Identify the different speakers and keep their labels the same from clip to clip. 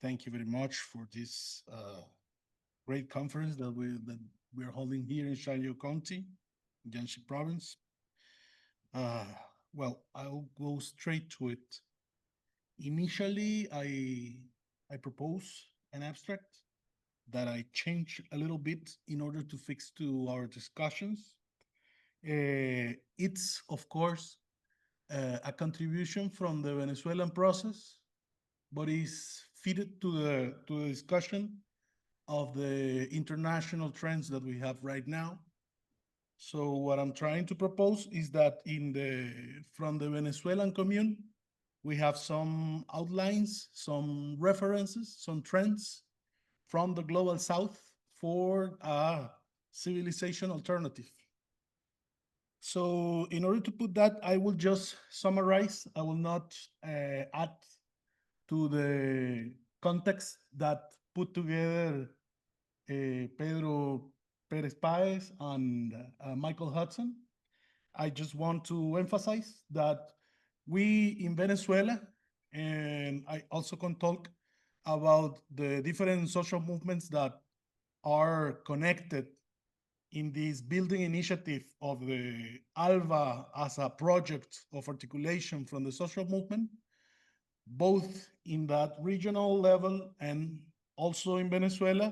Speaker 1: thank you very much for this great conference that we're holding here in Shangyou County, Jiangxi province. Uh, well, I'll go straight to it. Initially, I propose an abstract that I changed a little bit in order to fix to our discussions. It's, of course, a contribution from the Venezuelan process, but is fitted to the discussion of the international trends that we have right now. So what I'm trying to propose is that from the Venezuelan commune, we have some outlines, some references, some trends from the global south for a civilization alternative. So in order to put that, I will just summarize. I will not add to the context that put together Pedro Perez Paez and Michael Hudson. I just want to emphasize that we in Venezuela, and I also can talk about the different social movements that are connected in this building initiative of the ALVA as a project of articulation from the social movement, both in that regional level and also in Venezuela,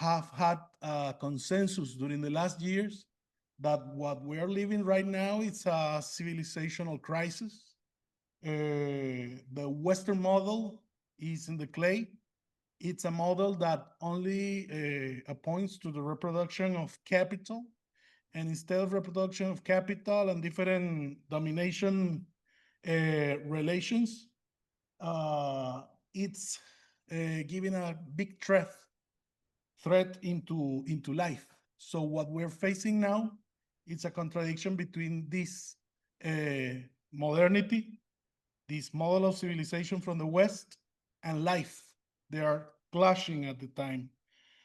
Speaker 1: have had a consensus during the last years that what we are living right now is a civilizational crisis. The Western model is in the clay. It's a model that only points to the reproduction of capital, and instead of reproduction of capital and different domination relations, it's giving a big threat into life. So what we're facing now, it's a contradiction between this modernity, this model of civilization from the West, and life. They are clashing at the time.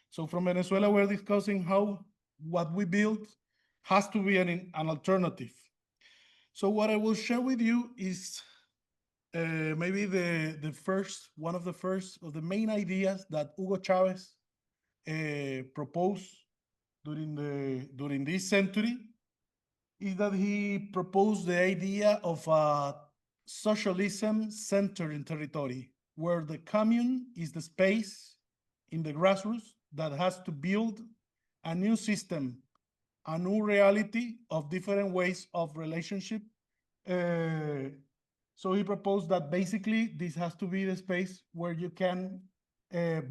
Speaker 1: So from Venezuela, we're discussing how what we build has to be an alternative. So what I will share with you is maybe one of the main ideas that Hugo Chavez proposed during this century, is that he proposed the idea of a socialism centered in territory, where the commune is the space in the grassroots that has to build a new system, a new reality of different ways of relationship. So he proposed that basically this has to be the space where you can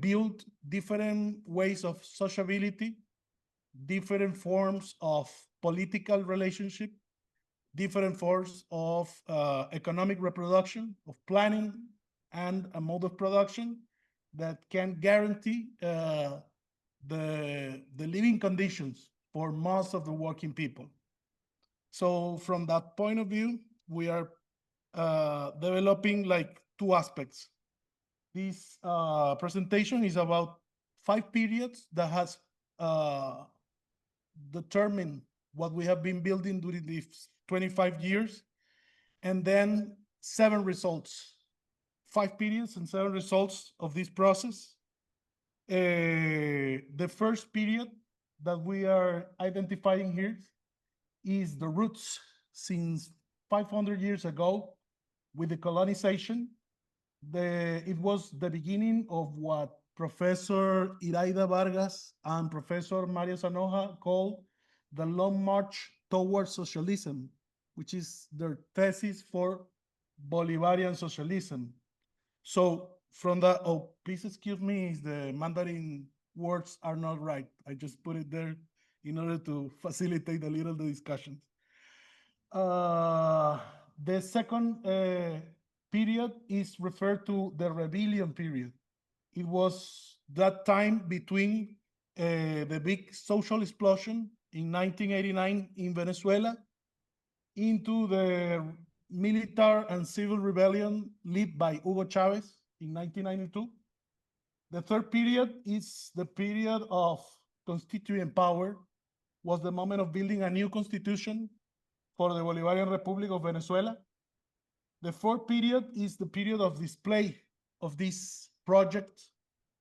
Speaker 1: build different ways of sociability, different forms of political relationship, different forms of economic reproduction, of planning, and a mode of production that can guarantee the living conditions for most of the working people. So from that point of view, we are developing like two aspects. This presentation is about 5 periods that has determined what we have been building during these 25 years, and then 7 results, 5 periods and 7 results of this process. The first period that we are identifying here is the roots since 500 years ago with the colonization. It was the beginning of what Professor Iraida Vargas and Professor Mario Sanoja called the long march towards socialism, which is their thesis for Bolivarian socialism. So from the, oh, please excuse me if the Mandarin words are not right. I just put it there in order to facilitate a little the discussions. The second period is referred to the rebellion period. It was that time between the big social explosion in 1989 in Venezuela into the military and civil rebellion led by Hugo Chavez in 1992. The third period is the period of constituent power, was the moment of building a new constitution for the Bolivarian Republic of Venezuela. The fourth period is the period of display of this project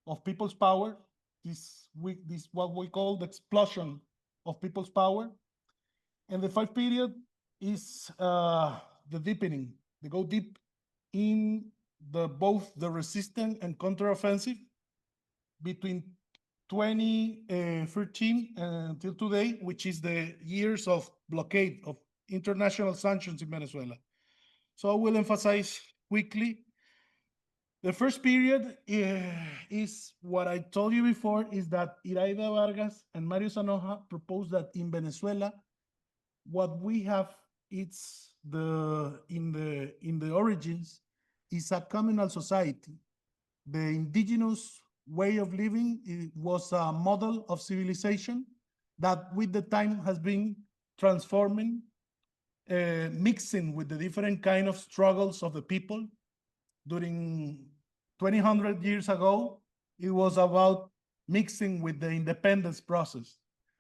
Speaker 1: of people's power, this what we call the explosion of people's power. And the five period is the deepening. They go deep in both the resistance and counteroffensive between 2013 until today, which is the years of blockade of international sanctions in Venezuela. So I will emphasize quickly. The first period is what I told you before, is that Iraida Vargas and Mario Sanoja proposed that in Venezuela, what we have, it's in the origins, is a communal society. The indigenous way of living, it was a model of civilization that with the time has been transforming, mixing with the different kind of struggles of the people. During 200 years ago, it was about mixing with the independence process.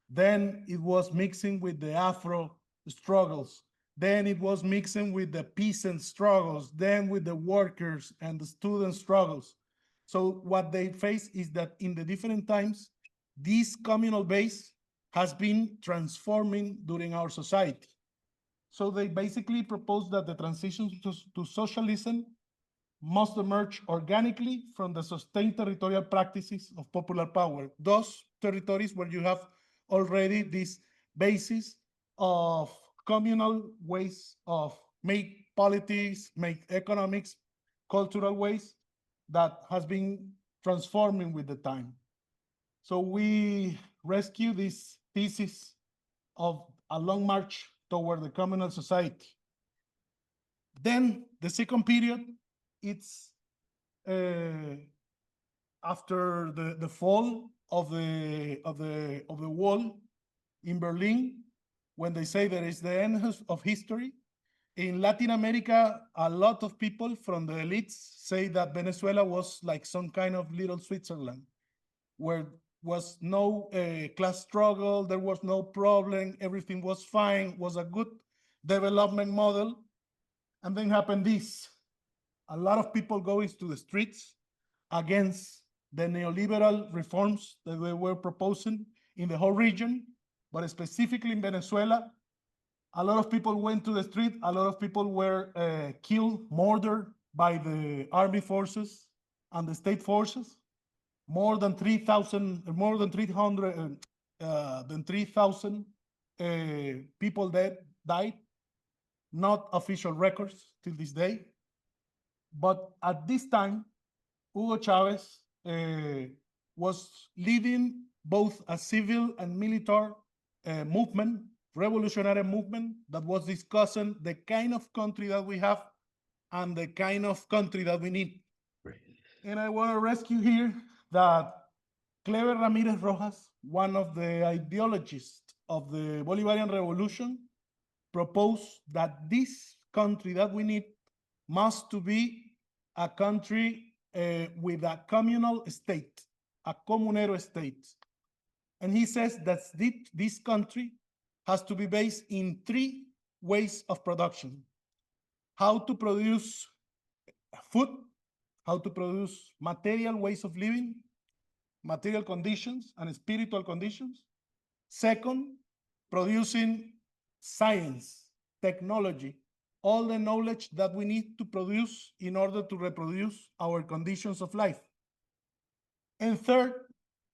Speaker 1: Then it was mixing with the Afro struggles. Then it was mixing with the peasant struggles, then with the workers and the student struggles. So what they face is that in the different times, this communal base has been transforming during our society. So they basically propose that the transition to socialism must emerge organically from the sustained territorial practices of popular power. Those territories where you have already this basis of communal ways of make politics, make economics, cultural ways that has been transforming with the time. So we rescue this thesis of a long march toward the communal society. Then the second period, it's after the fall of the wall in Berlin, when they say there is the end of history. In Latin America, a lot of people from the elites say that Venezuela was like some kind of little Switzerland, where was no class struggle, there was no problem, everything was fine, was a good development model. And then happened this. A lot of people go into the streets against the neoliberal reforms that they were proposing in the whole region, but specifically in Venezuela. A lot of people went to the street. A lot of people were killed, murdered by the army forces and the state forces. More than 3,000, more than 300, than 3,000 people died. Not official records till this day. But at this time, Hugo Chavez was leading both a civil and military movement, revolutionary movement that was discussing the kind of country that we have and the kind of country that we need. Right. And I want to rescue here that Clever Ramirez Rojas, one of the ideologists of the Bolivarian Revolution, proposed that this country that we need must to be a country with a communal state, a comunero state. And he says that this country has to be based in three ways of production: how to produce food, how to produce material ways of living, material conditions and spiritual conditions. Second, producing science, technology, all the knowledge that we need to produce in order to reproduce our conditions of life. And third,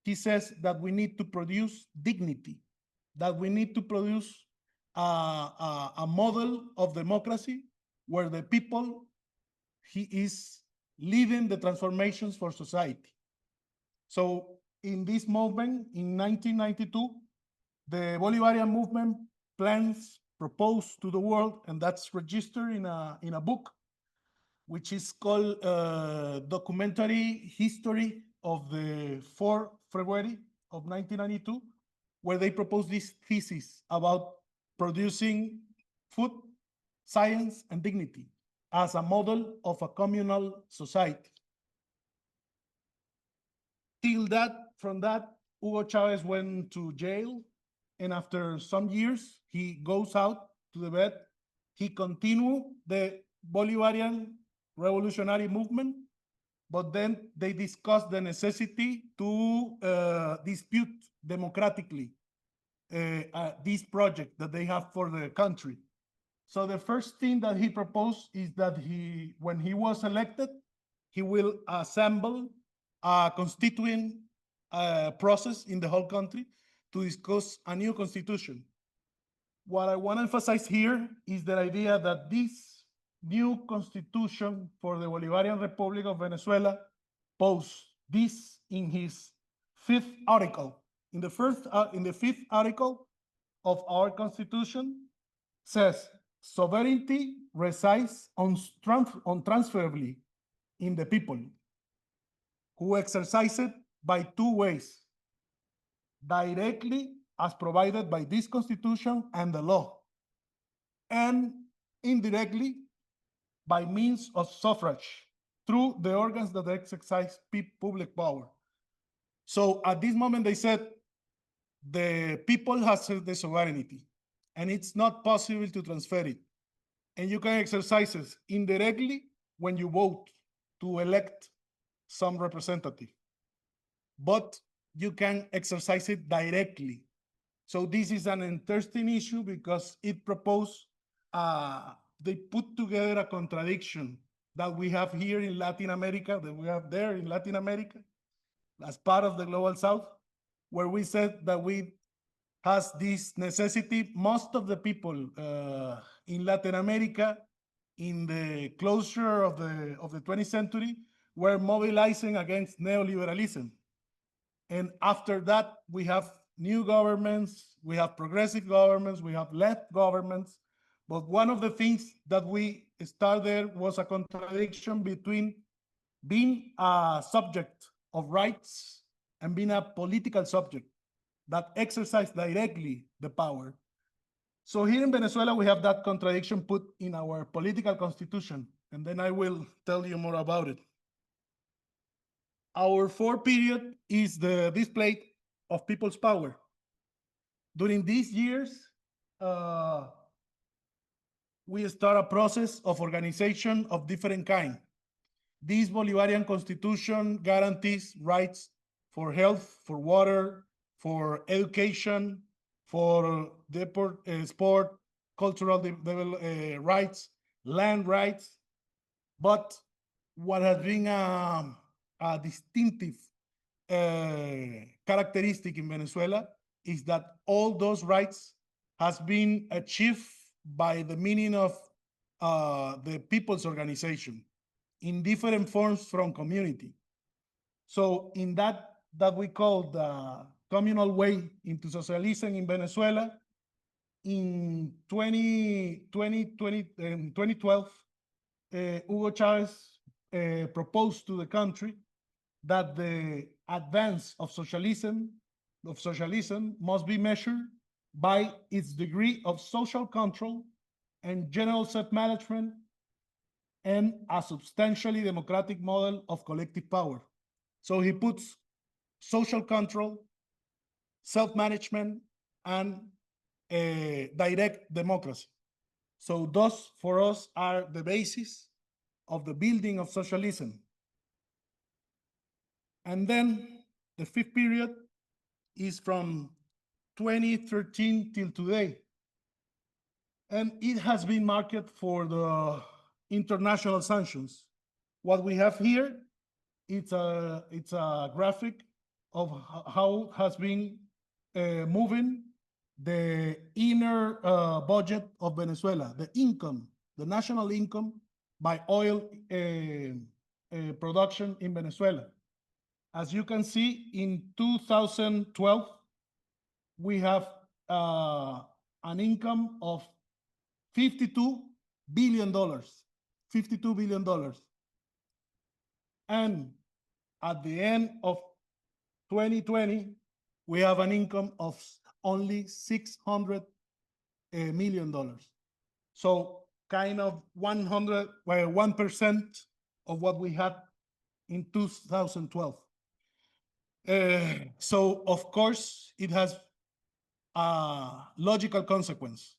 Speaker 1: he says that we need to produce dignity, that we need to produce a model of democracy where the people, he is leading the transformations for society. So in this movement, in 1992, the Bolivarian movement plans proposed to the world, and that's registered in a book, which is called Documentary History of the 4th February of 1992, where they propose this thesis about producing food, science, and dignity as a model of a communal society. From that, Hugo Chavez went to jail, and after some years, he goes out to the bed. He continued the Bolivarian revolutionary movement, but then they discussed the necessity to dispute democratically this project that they have for the country. So the first thing that he proposed is that when he was elected, he will assemble a constituent process in the whole country to discuss a new constitution. What I want to emphasize here is the idea that this new constitution for the Bolivarian Republic of Venezuela posts this in his fifth article. In the fifth article of our constitution says sovereignty resides untransferably in the people, who exercise it by two ways: directly, as provided by this constitution and the law, and indirectly, by means of suffrage, through the organs that exercise public power. So at this moment, they said the people has the sovereignty, and it's not possible to transfer it. And you can exercise it indirectly when you vote to elect some representative, but you can exercise it directly. So this is an interesting issue because it proposed, they put together a contradiction that we have here in Latin America, that we have there in Latin America, as part of the Global South, where we said that we has this necessity. Most of the people in Latin America, in the closure of the 20th century, were mobilizing against neoliberalism. And after that, we have new governments, we have progressive governments, we have left governments. But one of the things that we started was a contradiction between being a subject of rights and being a political subject that exercise directly the power. So here in Venezuela, we have that contradiction put in our political constitution, and then I will tell you more about it. Our fourth period is the display of people's power. During these years, we start a process of organization of different kind. This Bolivarian constitution guarantees rights for health, for water, for education, for sport, cultural rights, land rights. But what has been a distinctive characteristic in Venezuela is that all those rights has been achieved by the meaning of the people's organization in different forms from community. So in that we call the communal way into socialism in Venezuela, in 2012, Hugo Chavez proposed to the country that the advance of socialism must be measured by its degree of social control and general self-management and a substantially democratic model of collective power. So he puts social control, self-management, and direct democracy. So those, for us, are the basis of the building of socialism. And then the fifth period is from 2013 till today. And it has been marked for the international sanctions. What we have here, it's a graphic of how has been moving the inner budget of Venezuela, the income, the national income by oil production in Venezuela. As you can see, in 2012, we have an income of $52 billion, $52 billion. And at the end of 2020, we have an income of only $600 million. So kind of 1% of what we had in 2012. So of course, it has a logical consequence.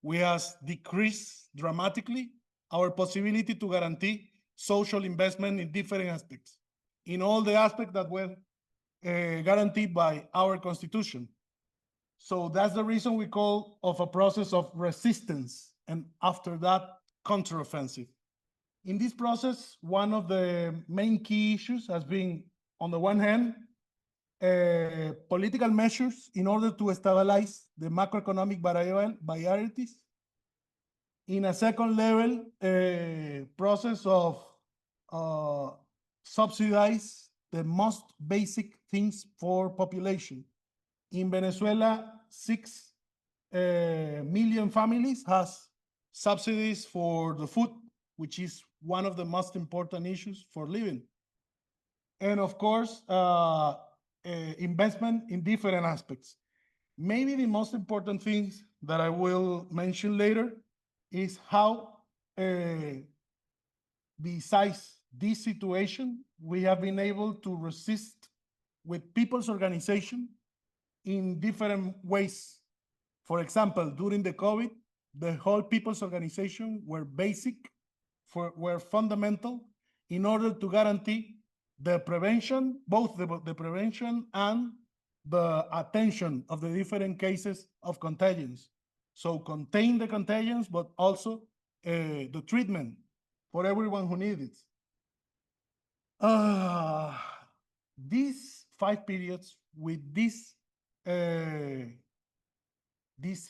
Speaker 1: We have decreased dramatically our possibility to guarantee social investment in different aspects, in all the aspects that were guaranteed by our constitution. So that's the reason we call of a process of resistance, and after that, counteroffensive. In this process, one of the main key issues has been, on the one hand, political measures in order to stabilize the macroeconomic varieties. In a second level, process of subsidize the most basic things for population. In Venezuela, 6 million families has subsidies for the food, which is one of the most important issues for living. And of course, investment in different aspects. Maybe the most important things that I will mention later is how, besides this situation, we have been able to resist with people's organization in different ways. For example, during the COVID, the whole people's organization were basic, were fundamental in order to guarantee the prevention, both the prevention and the attention of the different cases of contagions. So contain the contagions, but also the treatment for everyone who needs it. These 5 periods with this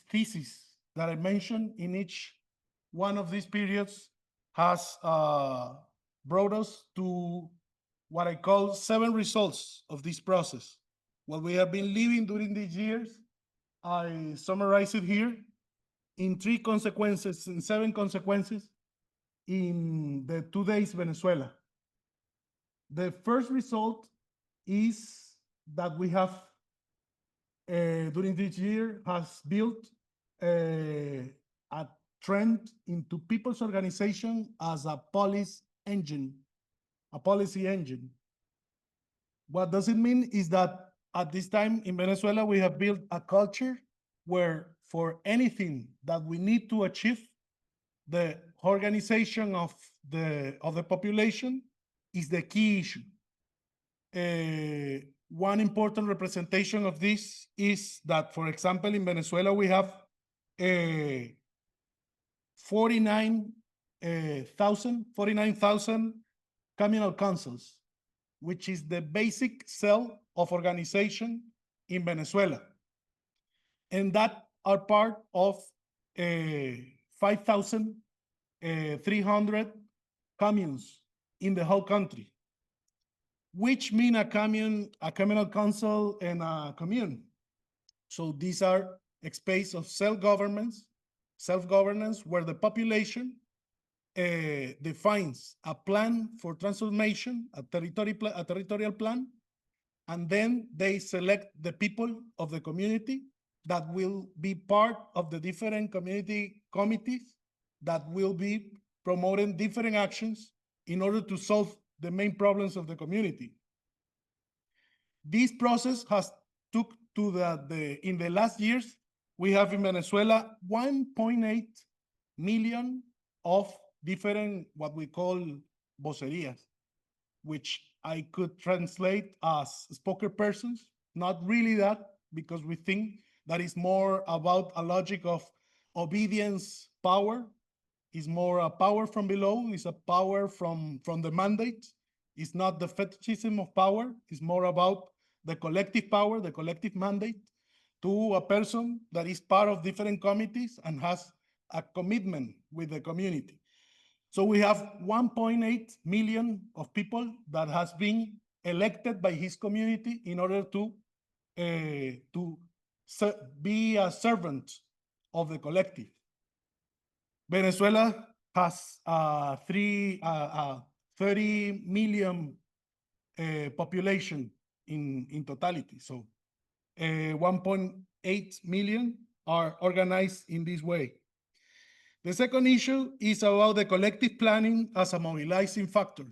Speaker 1: thesis that I mentioned in each one of these periods has brought us to what I call 7 results of this process. What we have been living during these years, I summarize it here in 3 consequences, in 7 consequences in the today's Venezuela. The first result is that we have, during this year, has built a trend into people's organization as a policy engine. What does it mean is that at this time in Venezuela, we have built a culture where for anything that we need to achieve, the organization of the population is the key issue. One important representation of this is that, for example, in Venezuela, we have 49,000 communal councils, which is the basic cell of organization in Venezuela. And that are part of 5,300 communes in the whole country, which mean a communal council and a commune. So these are a space of self-governance where the population defines a plan for transformation, a territorial plan, and then they select the people of the community that will be part of the different community committees that will be promoting different actions in order to solve the main problems of the community. This process has took to in the last years, we have in Venezuela 1.8 million of different, what we call vocerias, which I could translate as spokespersons. Not really that, because we think that is more about a logic of obedience power. Is more a power from below, is a power from the mandate. It's not the fetishism of power, it's more about the collective power, the collective mandate to a person that is part of different committees and has a commitment with the community. So we have 1.8 million of people that has been elected by his community in order to be a servant of the collective. Venezuela has 30 million population in totality. So 1.8 million are organized in this way. The second issue is about the collective planning as a mobilizing factor.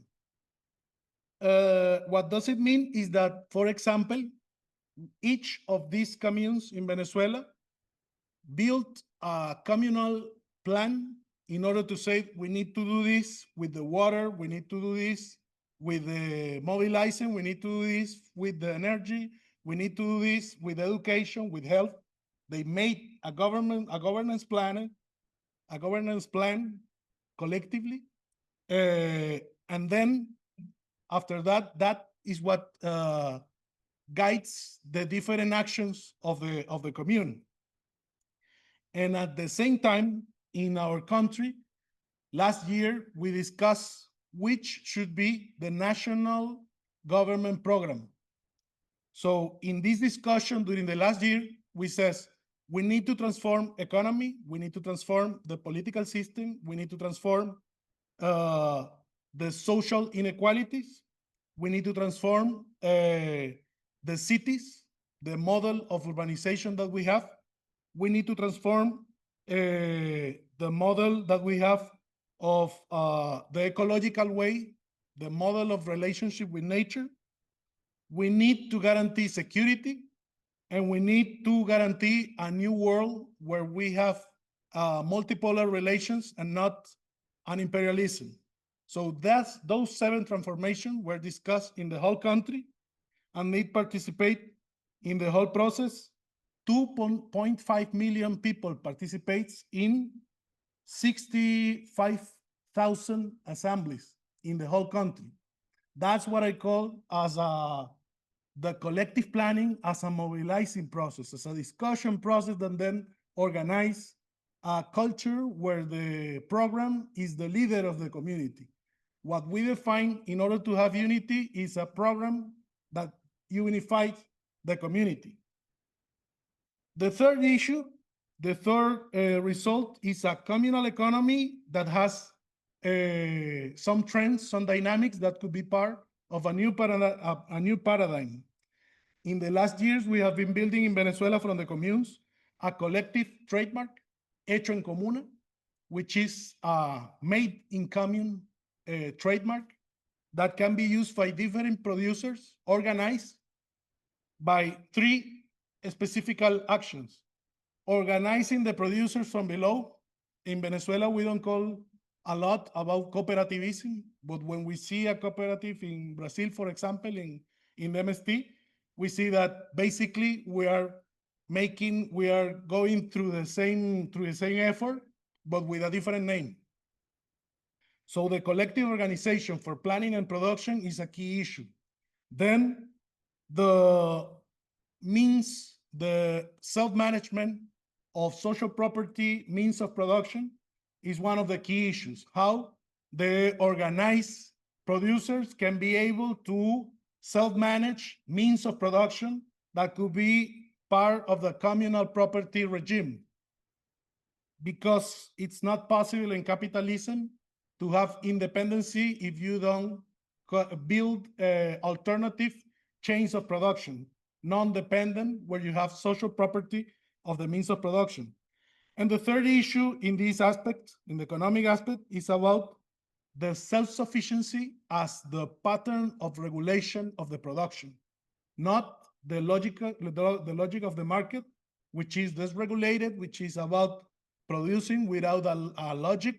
Speaker 1: What does it mean is that, for example, each of these communes in Venezuela built a communal plan in order to say we need to do this with the water, we need to do this with the mobilizing, we need to do this with the energy, we need to do this with education, with health. They made a governance plan collectively, and then after that, that is what guides the different actions of the commune. And at the same time, in our country, last year we discussed which should be the national government program. So in this discussion during the last year, we says we need to transform economy, we need to transform the political system, we need to transform the social inequalities, we need to transform the cities, the model of urbanization that we have, we need to transform the model that we have of the ecological way, the model of relationship with nature. We need to guarantee security, and we need to guarantee a new world where we have multipolar relations and not an imperialism. So those 7 transformations were discussed in the whole country, and they participate in the whole process. 2.5 million people participates in 65,000 assemblies in the whole country. That's what I call as the collective planning as a mobilizing process, as a discussion process, and then organize a culture where the program is the leader of the community. What we define in order to have unity is a program that unifies the community. The third issue, the third result is a communal economy that has some trends, some dynamics that could be part of a new paradigm. In the last years, we have been building in Venezuela from the communes a collective trademark, Hecho en Comune, which is a made in commune trademark that can be used by different producers organized by 3 specific actions. Organizing the producers from below. In Venezuela, we don't call a lot about cooperativism, but when we see a cooperative in Brazil, for example, in MST, we see that basically we are going through the same effort, but with a different name. So the collective organization for planning and production is a key issue. Then the self-management of social property means of production is one of the key issues. How the organized producers can be able to self-manage means of production that could be part of the communal property regime. Because it's not possible in capitalism to have independency if you don't build alternative chains of production, non-dependent, where you have social property of the means of production. And the third issue in this aspect, in the economic aspect, is about the self-sufficiency as the pattern of regulation of the production, not the logic of the market, which is dysregulated, which is about producing without a logic.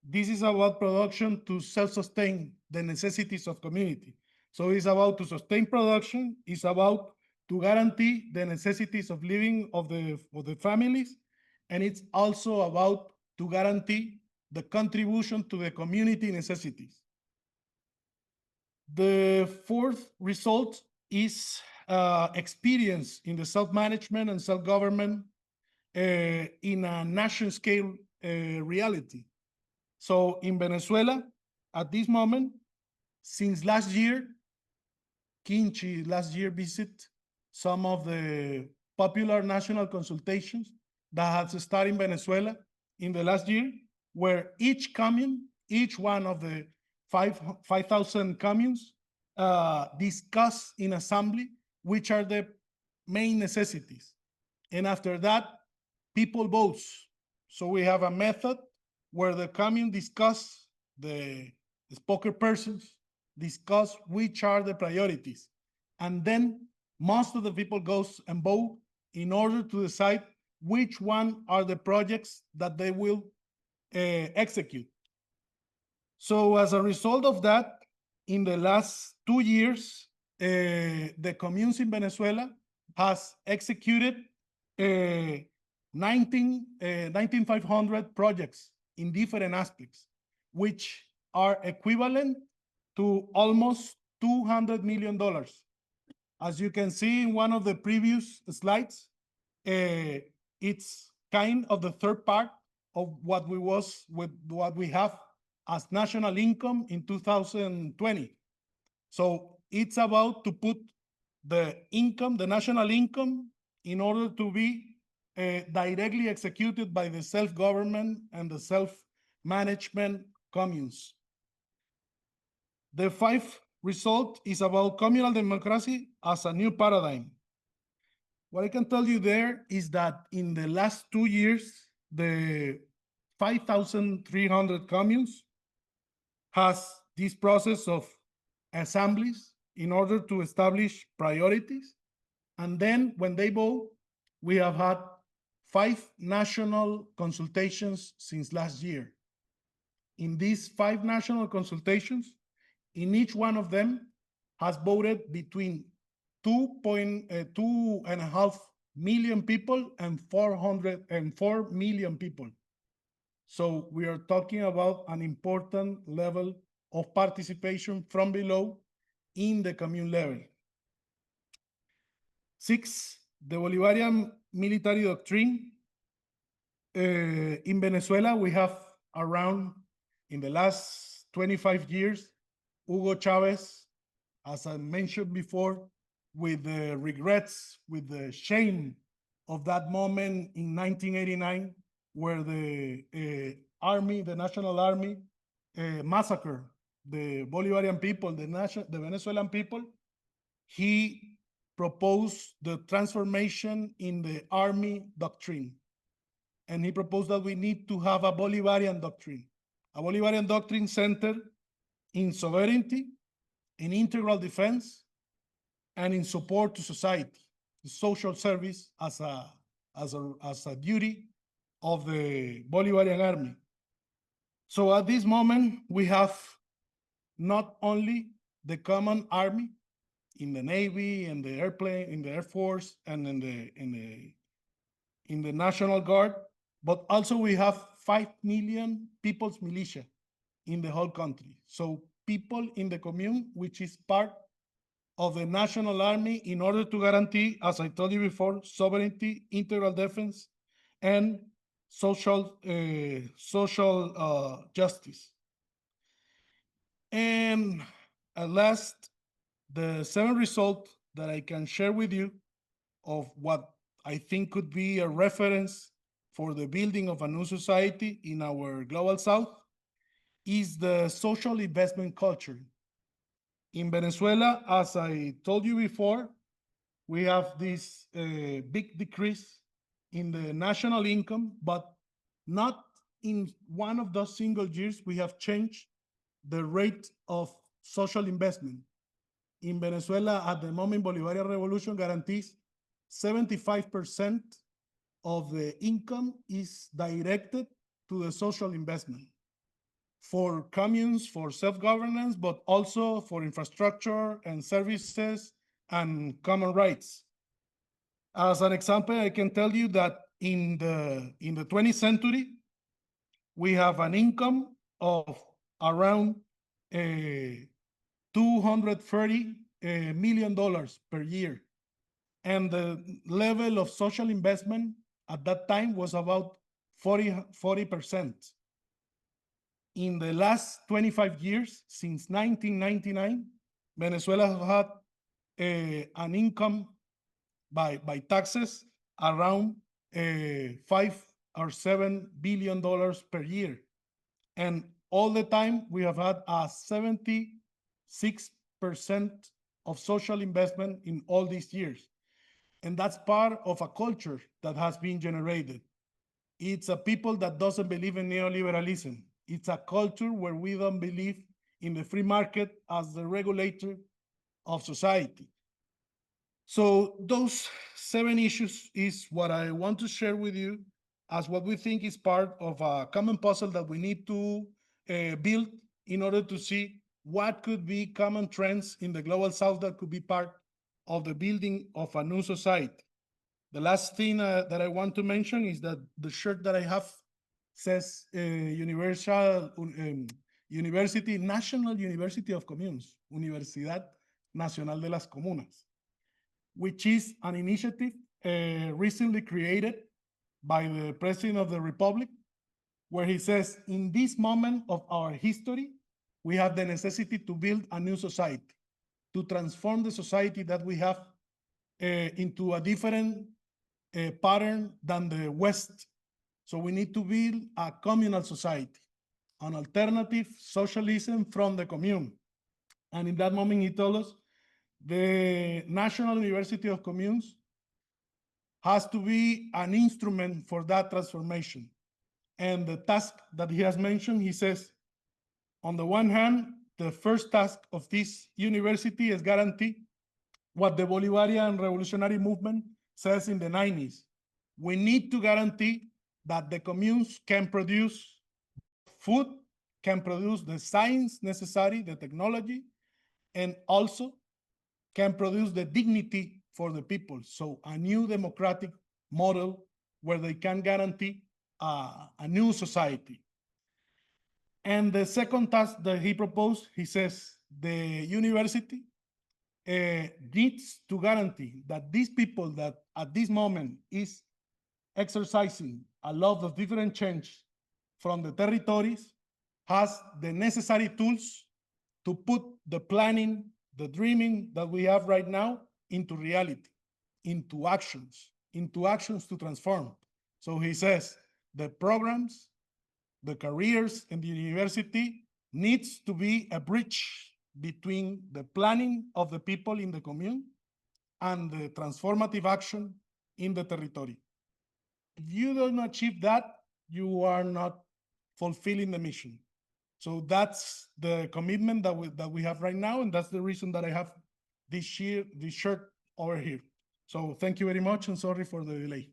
Speaker 1: This is about production to self-sustain the necessities of community. So it's about to sustain production, it's about to guarantee the necessities of living of the families, and it's also about to guarantee the contribution to the community necessities. The fourth result is experience in the self-management and self-government in a national scale reality. So in Venezuela, at this moment, since last year, Kinchi last year visit some of the popular national consultations that has started in Venezuela in the last year, where each commune, each one of the 5,000 communes discuss in assembly which are the main necessities. And after that, people vote. So we have a method where the commune discuss, the spokespersons discuss which are the priorities. And then most of the people goes and vote in order to decide which one are the projects that they will execute. So as a result of that, in the last 2 years, the communes in Venezuela has executed 19,500 projects in different aspects, which are equivalent to almost $200 million. As you can see in one of the previous slides, it's kind of the third part of what we have as national income in 2020. So it's about to put the income, the national income, in order to be directly executed by the self-government and the self-management communes. The fifth result is about communal democracy as a new paradigm. What I can tell you there is that in the last 2 years, the 5,300 communes has this process of assemblies in order to establish priorities. And then when they vote, we have had 5 national consultations since last year. In these 5 national consultations, in each one of them has voted between 2.5 million people and 404 million people. So we are talking about an important level of participation from below in the commune level. 6, the Bolivarian military doctrine. In Venezuela, we have around, in the last 25 years, Hugo Chavez, as I mentioned before, with the regrets, with the shame of that moment in 1989, where the army, the National Army, massacred the Bolivarian people, the Venezuelan people. He proposed the transformation in the army doctrine. And he proposed that we need to have a Bolivarian doctrine centered in sovereignty, in integral defense, and in support to society, social service as a duty of the Bolivarian army. So at this moment, we have not only the common army in the Navy, and the airplane, in the Air Force, and in the National Guard, but also we have 5 million people's militia in the whole country. So people in the commune, which is part of the National Army, in order to guarantee, as I told you before, sovereignty, integral defense, and social justice. And at last, the 7th result that I can share with you of what I think could be a reference for the building of a new society in our global south is the social investment culture. In Venezuela, as I told you before, we have this big decrease in the national income, but not in one of those single years we have changed the rate of social investment. In Venezuela, at the moment, Bolivarian Revolution guarantees 75% of the income is directed to the social investment for communes, for self-governance, but also for infrastructure and services and common rights. As an example, I can tell you that in the 20th century, we have an income of around $230 million per year. And the level of social investment at that time was about 40%. In the last 25 years, since 1999, Venezuela has had an income by taxes around $5 or $7 billion per year. And all the time, we have had a 76% of social investment in all these years. And that's part of a culture that has been generated. It's a people that doesn't believe in neoliberalism. It's a culture where we don't believe in the free market as the regulator of society. So those 7 issues is what I want to share with you as what we think is part of a common puzzle that we need to build in order to see what could be common trends in the global south that could be part of the building of a new society. The last thing that I want to mention is that the shirt that I have says University, National University of Communes, Universidad Nacional de las Comunas, which is an initiative recently created by the President of the Republic, where he says, in this moment of our history, we have the necessity to build a new society, to transform the society that we have into a different pattern than the West. So we need to build a communal society, an alternative socialism from the commune. And in that moment, he told us the National University of Communes has to be an instrument for that transformation. And the task that he has mentioned, he says, on the one hand, the first task of this university is guarantee what the Bolivarian revolutionary movement says in the 90s. We need to guarantee that the communes can produce food, can produce the science necessary, the technology, and also can produce the dignity for the people. So a new democratic model where they can guarantee a new society. And the second task that he proposed, he says, the university needs to guarantee that these people that at this moment is exercising a lot of different change from the territories has the necessary tools to put the planning, the dreaming that we have right now into reality, into actions to transform. So he says the programs, the careers in the university needs to be a bridge between the planning of the people in the commune and the transformative action in the territory. If you don't achieve that, you are not fulfilling the mission. So that's the commitment that we have right now, and that's the reason that I have this shirt over here. So thank you very much, and sorry for the delay.